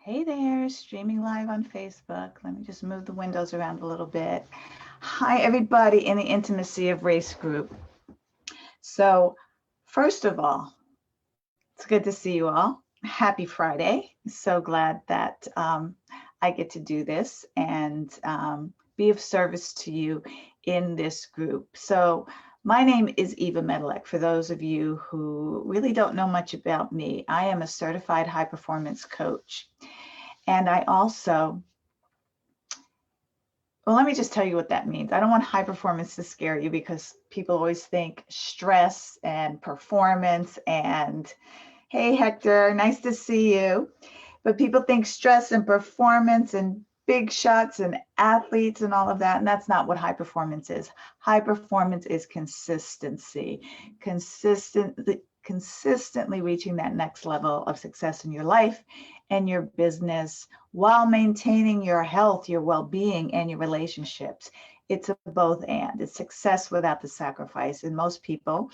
Hey there, streaming live on Facebook. Let me just move the windows around a little bit. Hi, everybody in the Intimacy of Race group. So, first of all, it's good to see you all. Happy Friday. So glad that I get to do this and be of service to you in this group. So, my name is Eva Medilek. For those of you who really don't know much about me, I am a certified high performance coach. And I also, well, let me just tell you what that means. I don't want high performance to scare you because people always think stress and performance and, hey, Hector, nice to see you. But people think stress and performance and big shots and athletes and all of that. And that's not what high performance is. High performance is consistency, consistently reaching that next level of success in your life and your business while maintaining your health, your well-being, and your relationships. It's a both and. It's success without the sacrifice. And most people,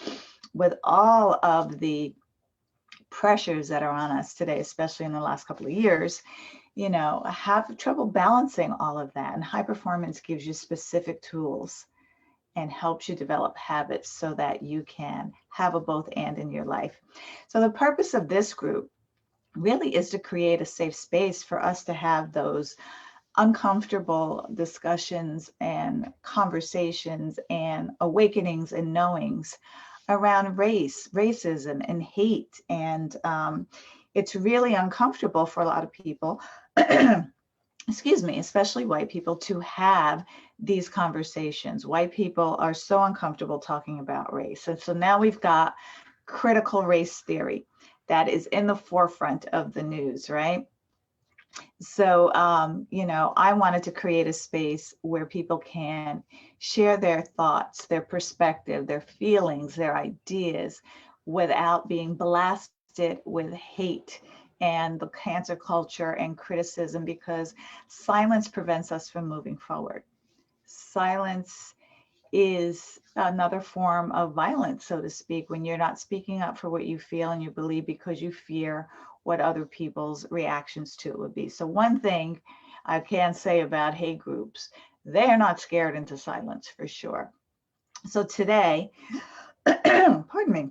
with all of the pressures that are on us today, especially in the last couple of years, have trouble balancing all of that. And high performance gives you specific tools and helps you develop habits so that you can have a both and in your life. So the purpose of this group really is to create a safe space for us to have those uncomfortable discussions and conversations and awakenings and knowings around race, racism, and hate. And it's really uncomfortable for a lot of people, excuse me, especially white people, to have these conversations. White people are so uncomfortable talking about race. And so now we've got critical race theory that is in the forefront of the news, right? So, I wanted to create a space where people can share their thoughts, their perspective, their feelings, their ideas without being blasted with hate and the cancer culture and criticism, because silence prevents us from moving forward. Silence is another form of violence, so to speak, when you're not speaking up for what you feel and you believe because you fear what other people's reactions to it would be. So one thing I can say about hate groups, they're not scared into silence for sure. So today, pardon me,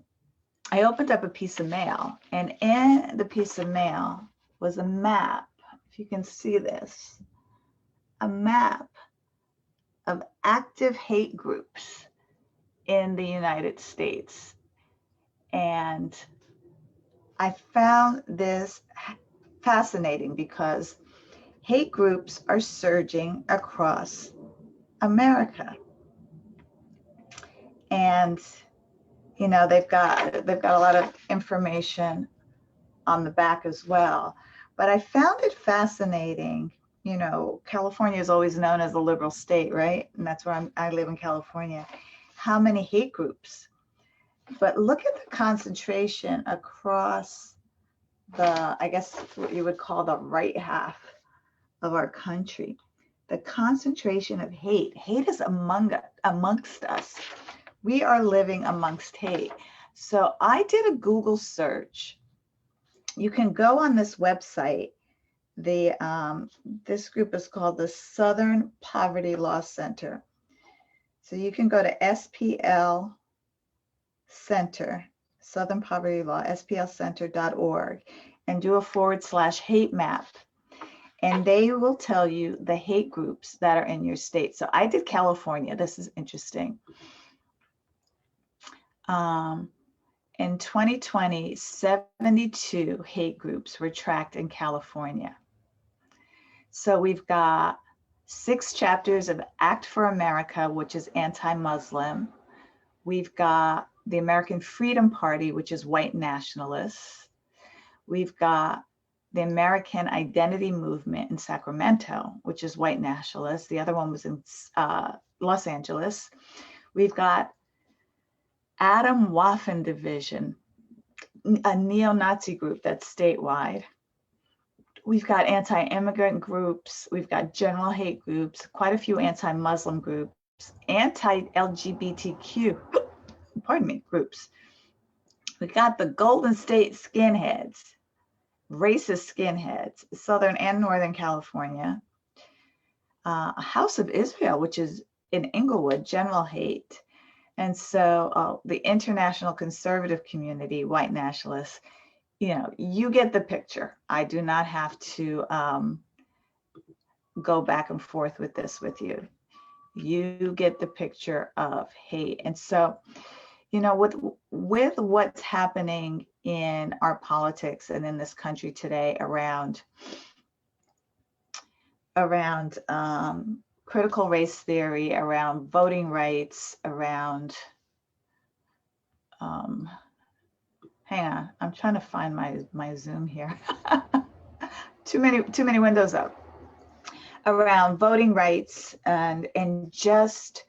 I opened up a piece of mail, and in the piece of mail was a map. If you can see this, a map of active hate groups in the United States. And I found this fascinating because hate groups are surging across America. And they've got a lot of information on the back as well. But I found it fascinating. California is always known as a liberal state, right? And that's where I live in California. How many hate groups? But look at the concentration across I guess what you would call the right half of our country. The concentration of hate. Hate is amongst us. We are living amongst hate. So I did a Google search. You can go on this website. This group is called the Southern Poverty Law Center. So you can go to SPL Center, Southern Poverty Law, splcenter.org, and do a /hate map. And they will tell you the hate groups that are in your state. So I did California. This is interesting. In 2020, 72 hate groups were tracked in California. So we've got 6 chapters of Act for America, which is anti-Muslim. We've got the American Freedom Party, which is white nationalists. We've got the American Identity Movement in Sacramento, which is white nationalists. The other one was in Los Angeles. We've got Adam Waffen Division, a neo-Nazi group that's statewide. We've got anti-immigrant groups. We've got general hate groups, quite a few anti-Muslim groups, anti-LGBTQ, groups. We got the Golden State Skinheads, racist skinheads, Southern and Northern California, a House of Israel, which is in Inglewood, general hate. And so the international conservative community, white nationalists, you get the picture. I do not have to go back and forth with this with you. You get the picture of hate. And so, with what's happening in our politics and in this country today around critical race theory, around voting rights, around hang on, I'm trying to find my Zoom here. too many windows up. Around voting rights and just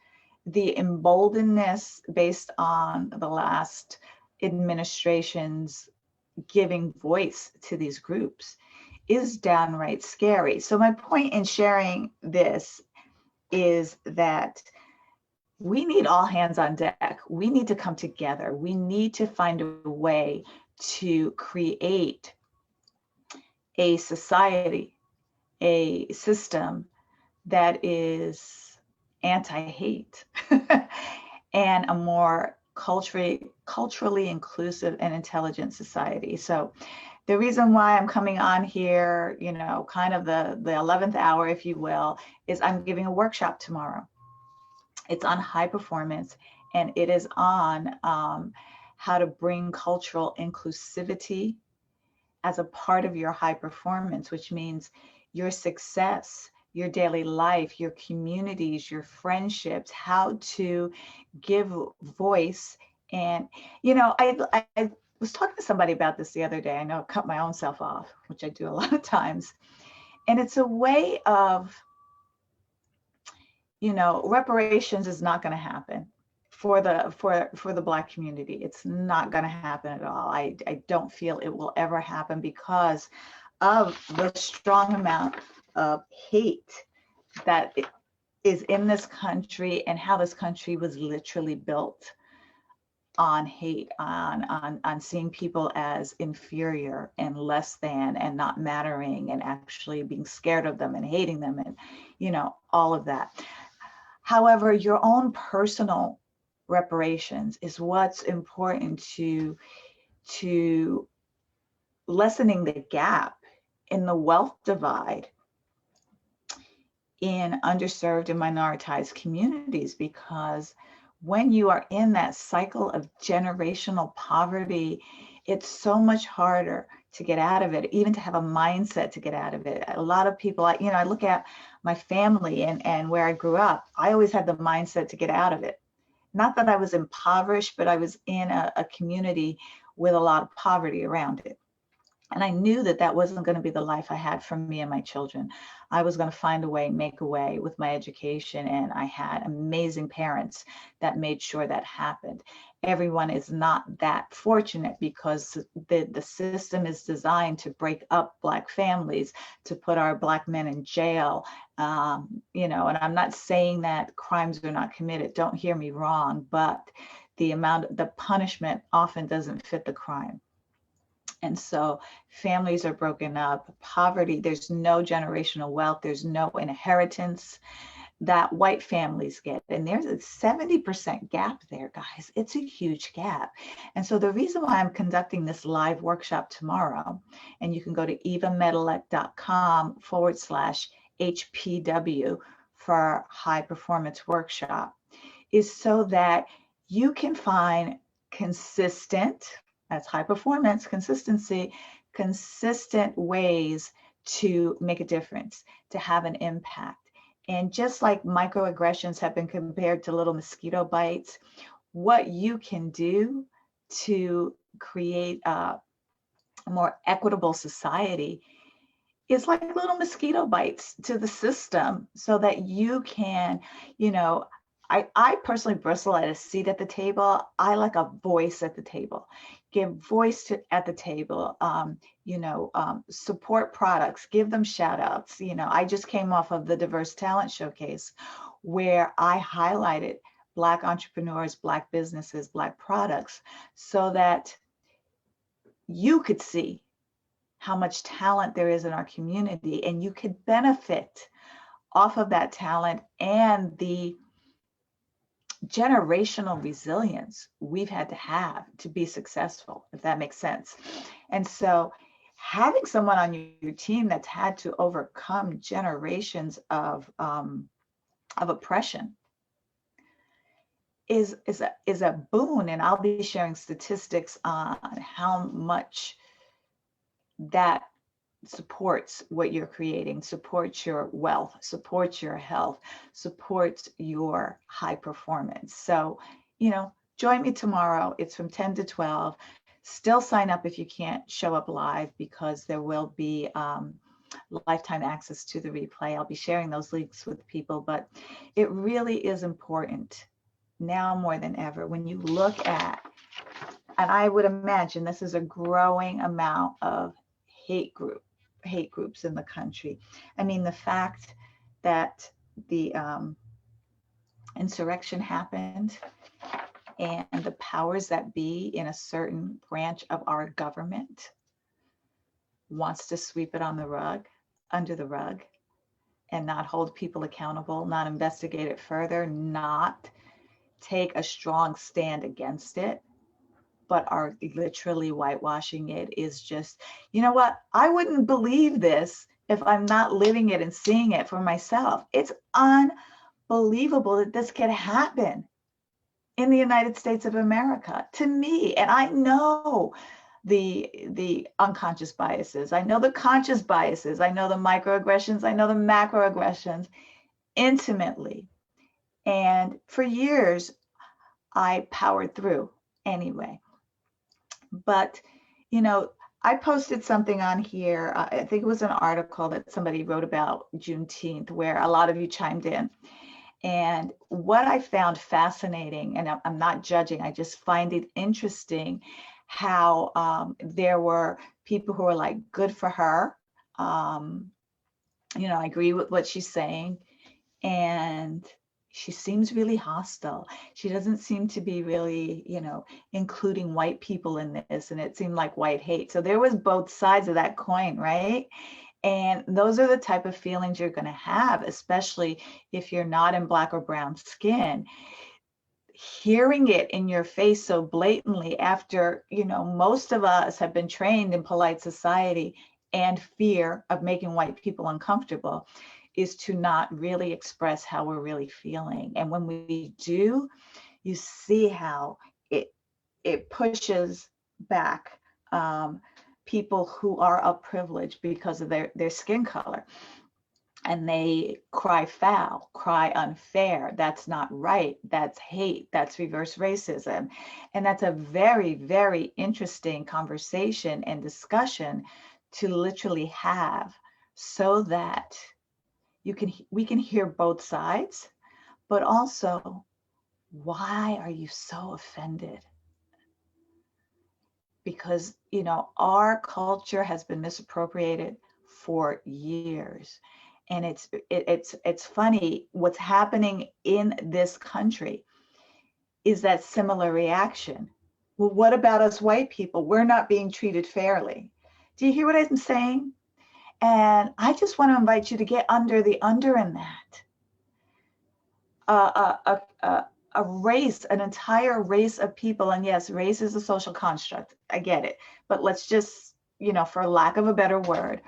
the emboldenedness based on the last administration's giving voice to these groups is downright scary. So my point in sharing this is that we need all hands on deck. We need to come together. We need to find a way to create a society, a system that is anti-hate and a more culturally inclusive and intelligent society. So the reason why I'm coming on here, kind of the 11th hour, if you will, is I'm giving a workshop tomorrow. It's on high performance, and it is on how to bring cultural inclusivity as a part of your high performance, which means your success, your daily life, your communities, your friendships, how to give voice. And, I was talking to somebody about this the other day. I know I cut my own self off, which I do a lot of times. And it's a way of, reparations is not going to happen for the Black community. It's not going to happen at all. I don't feel it will ever happen because of the strong amount of hate that is in this country and how this country was literally built on hate, on seeing people as inferior and less than and not mattering and actually being scared of them and hating them and, all of that. However, your own personal reparations is what's important to lessening the gap in the wealth divide in underserved and minoritized communities, because when you are in that cycle of generational poverty, it's so much harder to get out of it, even to have a mindset to get out of it. A lot of people, I look at my family and where I grew up, I always had the mindset to get out of it. Not that I was impoverished, but I was in a community with a lot of poverty around it. And I knew that that wasn't going to be the life I had for me and my children. I was going to find a way, make a way with my education. And I had amazing parents that made sure that happened. Everyone is not that fortunate because the system is designed to break up Black families, to put our Black men in jail. And I'm not saying that crimes are not committed. Don't hear me wrong, but the punishment often doesn't fit the crime. And so families are broken up, poverty, there's no generational wealth, there's no inheritance that white families get. And there's a 70% gap there, guys. It's a huge gap. And so the reason why I'm conducting this live workshop tomorrow, and you can go to evamedilek.com/HPW for high performance workshop, is so that you can find consistent, that's high performance, consistency, consistent ways to make a difference, to have an impact. And just like microaggressions have been compared to little mosquito bites, what you can do to create a more equitable society is like little mosquito bites to the system, so that you can, I personally bristle at a seat at the table. I like a voice at the table. Give voice at the table, support products, give them shout outs. I just came off of the Diverse Talent Showcase where I highlighted Black entrepreneurs, Black businesses, Black products, so that you could see how much talent there is in our community, and you could benefit off of that talent and the generational resilience we've had to have to be successful, if that makes sense. And so having someone on your team that's had to overcome generations of oppression is a boon. And I'll be sharing statistics on how much that supports what you're creating, supports your wealth, supports your health, supports your high performance. So, join me tomorrow. It's from 10 to 12. Still sign up if you can't show up live, because there will be lifetime access to the replay. I'll be sharing those links with people, but it really is important now more than ever when you look at, and I would imagine this is a growing amount of hate groups in the country. I mean, the fact that the insurrection happened and the powers that be in a certain branch of our government wants to sweep it under the rug, and not hold people accountable, not investigate it further, not take a strong stand against it, but are literally whitewashing it, is just, you know what? I wouldn't believe this if I'm not living it and seeing it for myself. It's unbelievable that this can happen in the United States of America to me. And I know the unconscious biases. I know the conscious biases. I know the microaggressions. I know the macroaggressions intimately. And for years, I powered through anyway. But, I posted something on here. I think it was an article that somebody wrote about Juneteenth, where a lot of you chimed in. And what I found fascinating, and I'm not judging, I just find it interesting how there were people who were like, good for her. I agree with what she's saying. And she seems really hostile. She doesn't seem to be really, including white people in this. And it seemed like white hate. So there was both sides of that coin, right? And those are the type of feelings you're going to have, especially if you're not in Black or brown skin. Hearing it in your face so blatantly after, most of us have been trained in polite society and fear of making white people uncomfortable, is to not really express how we're really feeling. And when we do, you see how it pushes back people who are of privilege because of their skin color. And they cry foul, cry unfair. That's not right. That's hate. That's reverse racism. And that's a very, very interesting conversation and discussion to literally have, so that we can hear both sides, but also, why are you so offended? Because, our culture has been misappropriated for years. And it's funny, what's happening in this country is that similar reaction. Well, what about us white people? We're not being treated fairly. Do you hear what I'm saying? And I just want to invite you to get under in that. A race, an entire race of people, and yes, race is a social construct. I get it. But let's just, for lack of a better word,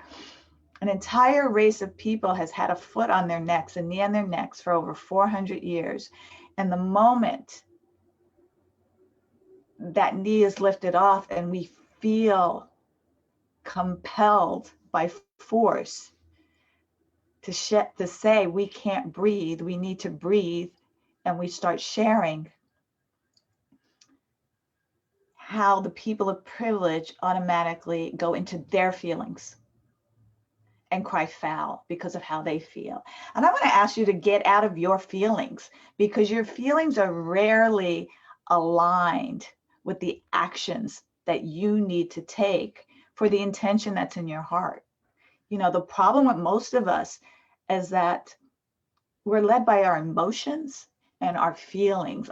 an entire race of people has had a foot on their necks, a knee on their necks for over 400 years. And the moment that knee is lifted off and we feel compelled by force to say we can't breathe, we need to breathe, and we start sharing how the people of privilege automatically go into their feelings and cry foul because of how they feel. And I want to ask you to get out of your feelings, because your feelings are rarely aligned with the actions that you need to take for the intention that's in your heart. The problem with most of us is that we're led by our emotions and our feelings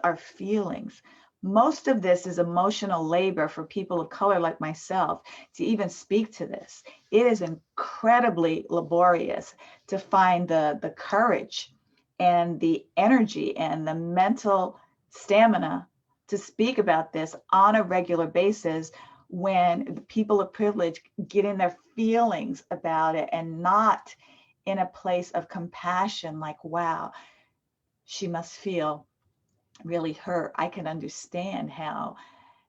Most of this is emotional labor for people of color like myself to even speak to this. It is incredibly laborious to find the courage and the energy and the mental stamina to speak about this on a regular basis when the people of privilege get in their feelings about it and not in a place of compassion, like, wow, she must feel really hurt. I can understand how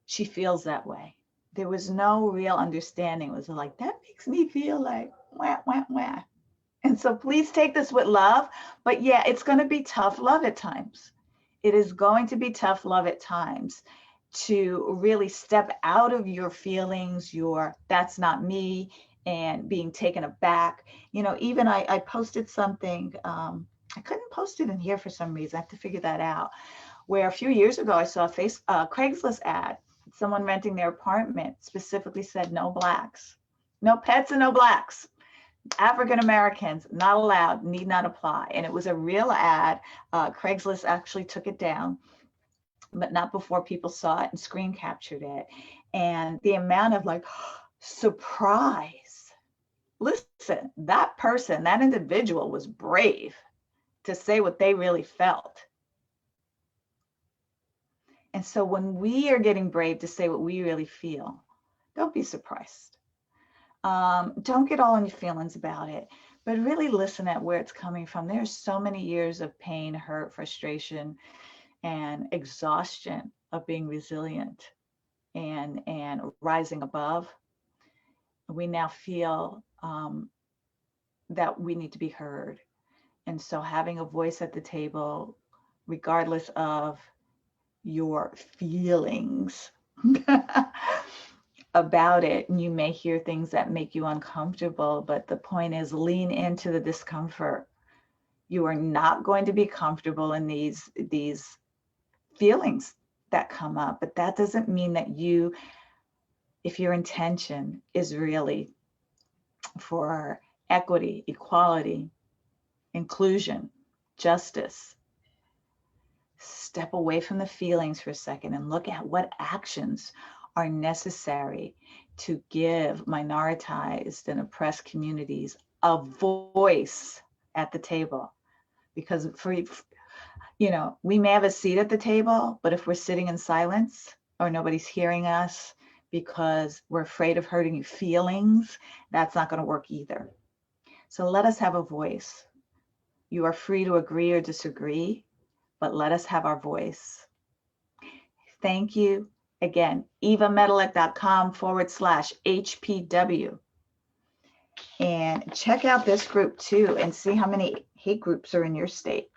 she feels that way. There was no real understanding. It was like, that makes me feel like wah, wah, wah. And so please take this with love. But yeah, it's going to be tough love at times. It is going to be tough love at times to really step out of your feelings, your that's not me, and being taken aback. You know, even I posted something, I couldn't post it in here for some reason. I have to figure that out. Where a few years ago, I saw a Craigslist ad, someone renting their apartment specifically said no blacks, no pets and no blacks. African Americans not allowed, need not apply. And it was a real ad. Craigslist actually took it down, but not before people saw it and screen captured it. And the amount of like surprise. Listen, that person, that individual was brave to say what they really felt. And so when we are getting brave to say what we really feel, don't be surprised. Don't get all in your feelings about it, but really listen at where it's coming from. There's so many years of pain, hurt, frustration, and exhaustion of being resilient and rising above. We now feel that we need to be heard. And so having a voice at the table, regardless of your feelings about it, and you may hear things that make you uncomfortable, but the point is lean into the discomfort. You are not going to be comfortable in these feelings that come up, but that doesn't mean that if your intention is really for equity, equality, inclusion, justice, step away from the feelings for a second and look at what actions are necessary to give minoritized and oppressed communities a voice at the table. Because we may have a seat at the table, but if we're sitting in silence or nobody's hearing us because we're afraid of hurting your feelings, that's not going to work either. So let us have a voice. You are free to agree or disagree, but let us have our voice. Thank you. Again, evamedilek.com/HPW. And check out this group too and see how many hate groups are in your state.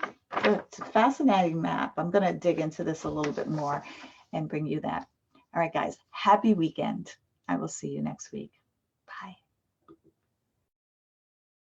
It's a fascinating map. I'm going to dig into this a little bit more and bring you that. All right, guys, happy weekend. I will see you next week.